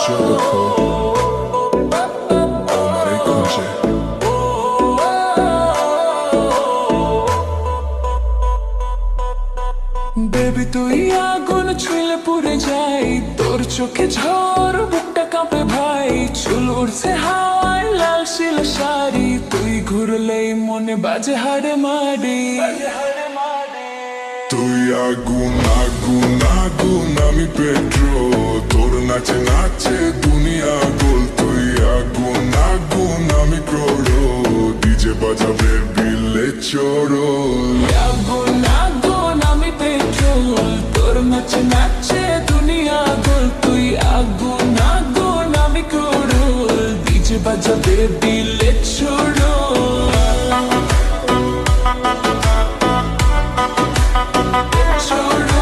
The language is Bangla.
দেখো আমারে খুঁজে। বেবি তুই আগুন ছুঁলে পুড়ে যাই, তোর চোখে ঝড় বুকটা কাঁপে ভাই, চুল উড়ছে হাওয়ায় লাল শিলা শাড়ি, তুই ঘুরলেই মনে বাজে হাড়ে মারি। তুই আগুন আগুন আগুন আমি পেট্রোল, তোর নাচে নাচে দুনিয়া গোল। তুই আগুন আগুন আমি ক্রোড়ো, ডিজে বাজাবে বিলে চোরো। আগুন আগুন আমি পেট্রোল, তোর নাচে নাচে দুনিয়া গোল। তুই আগুন আগুন আমি ক্রোড়, ডিজে বাজাবে দিলে ছোড়ো। ছোড়ো